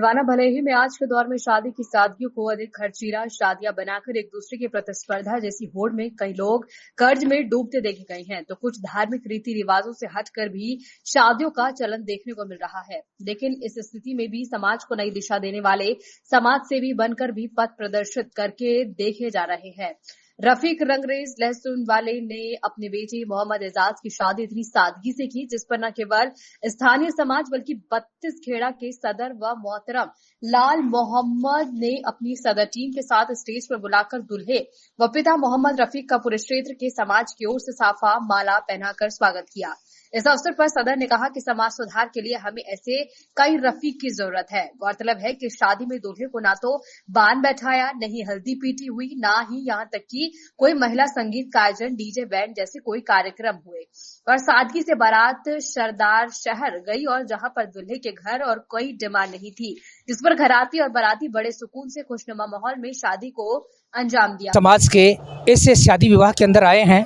परवाना भले ही में आज के दौर में शादी की सादगियों को अधिक खर्चीला शादियां बनाकर एक दूसरे की प्रतिस्पर्धा जैसी होड़ में कई लोग कर्ज में डूबते देखे गए हैं, तो कुछ धार्मिक रीति रिवाजों से हटकर भी शादियों का चलन देखने को मिल रहा है। लेकिन इस स्थिति में भी समाज को नई दिशा देने वाले समाज सेवी बनकर भी पथ प्रदर्शित करके देखे जा रहे हैं। रफीक रंगरेज लहसुन वाले ने अपने बेटे मोहम्मद एजाज की शादी इतनी सादगी से की, जिस पर न केवल स्थानीय समाज बल्कि 32 खेड़ा के सदर व मोहतरम लाल मोहम्मद ने अपनी सदर टीम के साथ स्टेज पर बुलाकर दूल्हे व पिता मोहम्मद रफीक का पूरे क्षेत्र के समाज की ओर से साफा माला पहनाकर स्वागत किया। इस अवसर पर सदर ने कहा कि समाज सुधार के लिए हमें ऐसे कई रफीक की जरूरत है। गौरतलब है कि शादी में दूल्हे को ना तो बांध बैठाया, नहीं हल्दी पीटी हुई, ना ही यहां तक कि कोई महिला संगीत का आयोजन, डीजे बैंड जैसे कोई कार्यक्रम हुए और सादगी से बारात सरदार शहर गई और जहां पर दूल्हे के घर और कोई डिमांड नहीं थी, जिस पर घराती और बाराती बड़े सुकून से खुशनुमा माहौल में शादी को अंजाम दिया। समाज के ऐसे शादी विवाह के अंदर आए हैं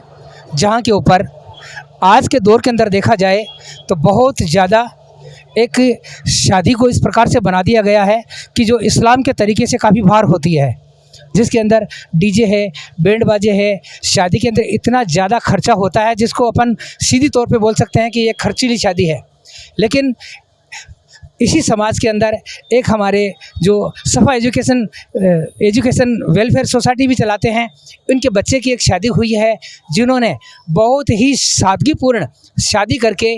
जहां के ऊपर आज के दौर के अंदर देखा जाए तो बहुत ज़्यादा एक शादी को इस प्रकार से बना दिया गया है कि जो इस्लाम के तरीके से काफ़ी बाहर होती है, जिसके अंदर डीजे है, बैंड बाजे है। शादी के अंदर इतना ज़्यादा खर्चा होता है जिसको अपन सीधी तौर पे बोल सकते हैं कि ये खर्चीली शादी है। लेकिन इसी समाज के अंदर एक हमारे जो सफ़ा एजुकेशन वेलफेयर सोसाइटी भी चलाते हैं, उनके बच्चे की एक शादी हुई है जिन्होंने बहुत ही सादगीपूर्ण शादी करके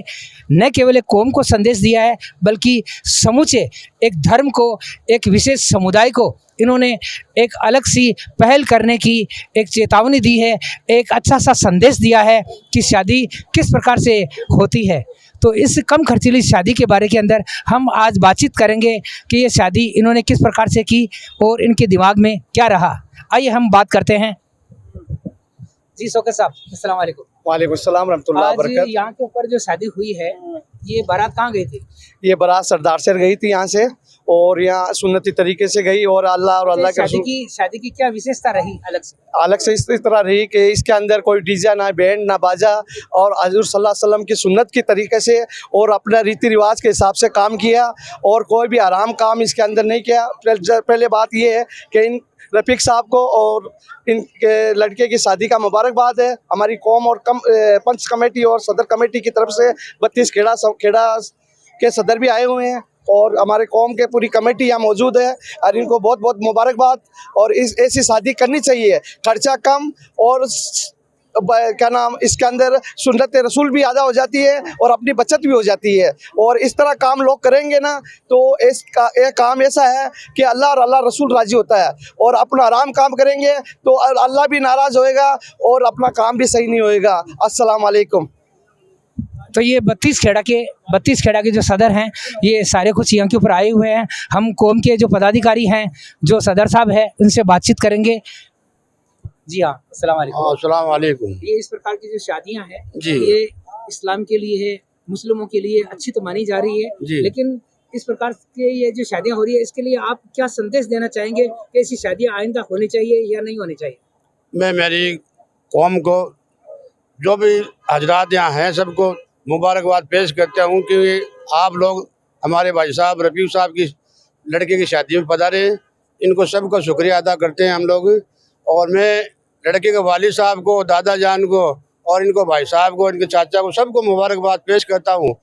न केवल एक कौम को संदेश दिया है बल्कि समूचे एक धर्म को, एक विशेष समुदाय को इन्होंने एक अलग सी पहल करने की एक चेतावनी दी है, एक अच्छा सा संदेश दिया है कि शादी किस प्रकार से होती है। तो इस कम खर्चीली शादी के बारे के अंदर हम आज बातचीत करेंगे कि ये शादी इन्होंने किस प्रकार से की और इनके दिमाग में क्या रहा। आइए हम बात करते हैं। जी शौकत साहब, अस्सलाम वालेकुम। वालेकुम सलाम रहमतुल्लाह बरकत। यहाँ के ऊपर जो शादी हुई है, ये बारात कहाँ गई थी? ये बारात सरदार से गई थी यहाँ से, और यहाँ सुन्नती तरीके से गई और अल्लाह के शादी की क्या विशेषता रही अलग से इस तरह रही कि इसके अंदर कोई डीजे ना बैंड ना बाजा, और हजूर सल्लल्लाहु अलैहि वसल्लम की सुन्नत की तरीके से और अपना रीति रिवाज के हिसाब से काम किया और कोई भी आराम काम इसके अंदर नहीं किया। पहले बात ये है कि इन रफीक साहब को और इनके लड़के की शादी का मुबारकबाद है। हमारी कौम और पंच कमेटी और सदर कमेटी की तरफ से 32 खेड़ा के सदर भी आए हुए हैं और हमारे कौम के पूरी कमेटी यहाँ मौजूद है और इनको बहुत बहुत मुबारकबाद। और इस ऐसी शादी करनी चाहिए, खर्चा कम और क्या नाम इसके अंदर सुन्नत रसूल भी अदा हो जाती है और अपनी बचत भी हो जाती है। और इस तरह काम लोग करेंगे ना तो एक काम ऐसा है कि अल्लाह और अल्लाह रसूल राजी होता है, और अपना आराम काम करेंगे तो अल्लाह भी नाराज़ होएगा और अपना काम भी सही नहीं होएगा। अस्सलाम वालेकुम। तो ये 32 खेड़ा के जो सदर हैं, ये सारे कुछ यहाँ के ऊपर आए हुए हैं। हम कौम के जो पदाधिकारी हैं, जो सदर साहब हैं, उनसे बातचीत करेंगे। जी हाँ, अस्सलाम वालेकुम। अस्सलाम वालेकुम। ये इस प्रकार की जो शादियाँ हैं जी, ये इस्लाम के लिए है, मुस्लिमों के लिए अच्छी तो मानी जा रही है, लेकिन इस प्रकार के ये जो शादियाँ हो रही है, इसके लिए आप क्या संदेश देना चाहेंगे कि ऐसी शादियाँ आइंदा होनी चाहिए या नहीं होनी चाहिए? मैं मेरी कौम को, जो भी हजरात यहाँ हैं, सबको मुबारकबाद पेश करता हूँ कि आप लोग हमारे भाई साहब रफीक साहब की लड़के की शादी में पधारे। इनको सबको शुक्रिया अदा करते हैं हम लोग। और मैं लड़के के वालिद साहब को, दादा जान को और इनको भाई साहब को, इनके चाचा को, सबको मुबारकबाद पेश करता हूँ।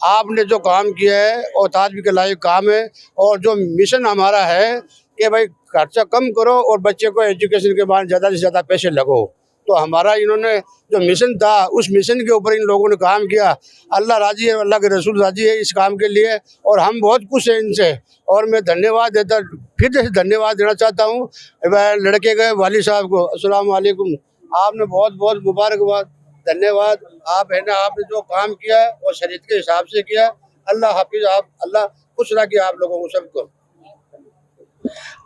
आपने जो काम किया है और ताजबी के लायक काम है, और जो मिशन हमारा है कि भाई खर्चा कम करो और बच्चे को एजुकेशन के बाद ज़्यादा से ज़्यादा पैसे लगो, तो हमारा इन्होंने जो मिशन था उस मिशन के ऊपर इन लोगों ने काम किया। अल्लाह राजी है, अल्लाह के रसूल राजी है इस काम के लिए, और हम बहुत खुश हैं इनसे। और मैं फिर से धन्यवाद देना चाहता हूँ लड़के के वालिद साहब को। अस्सलाम वालेकुम। आपने बहुत बहुत मुबारकबाद, धन्यवाद। आप है ना, आपने जो काम किया है वो शरीयत के हिसाब से किया है। अल्लाह हाफिज, आप अल्लाह खुश रखे आप लोगों को सबको।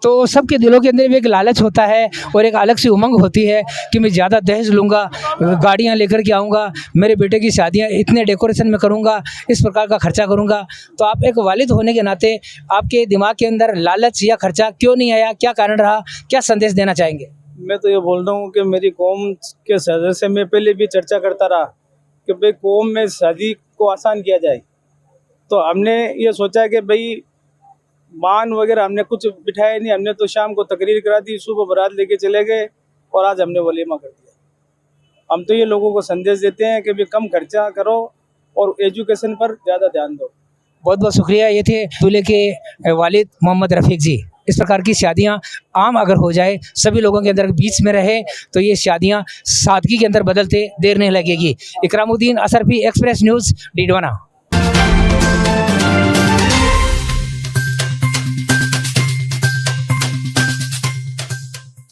तो सबके दिलों के अंदर भी एक लालच होता है और एक अलग सी उमंग होती है कि मैं ज़्यादा दहेज लूँगा, गाड़ियाँ लेकर के आऊँगा, मेरे बेटे की शादियाँ इतने डेकोरेशन में करूँगा, इस प्रकार का खर्चा करूँगा। तो आप एक वालिद होने के नाते आपके दिमाग के अंदर लालच या खर्चा क्यों नहीं आया, क्या कारण रहा, क्या संदेश देना चाहेंगे? मैं तो ये बोल रहा हूँ कि मेरी कौम के सदस्य से मैं पहले भी चर्चा करता रहा कि भाई कौम में शादी को आसान किया जाए। तो हमने ये सोचा कि भाई मान वगैरह हमने कुछ बिठाया नहीं, हमने तो शाम को तकरीर करा दी, सुबह बारात लेके चले गए और आज हमने वलीमा कर दिया। हम तो ये लोगों को संदेश देते हैं कि भी कम खर्चा करो और एजुकेशन पर ज़्यादा ध्यान दो। बहुत बहुत शुक्रिया। ये थे दूल्हे के वालिद मोहम्मद रफ़ीक जी। इस प्रकार की शादियां आम अगर हो जाए, सभी लोगों के अंदर बीच में रहे, तो ये शादियां सादगी के अंदर बदलते देर नहीं लगेगी। Ikramuddin, Asarfi, express news, Didwana.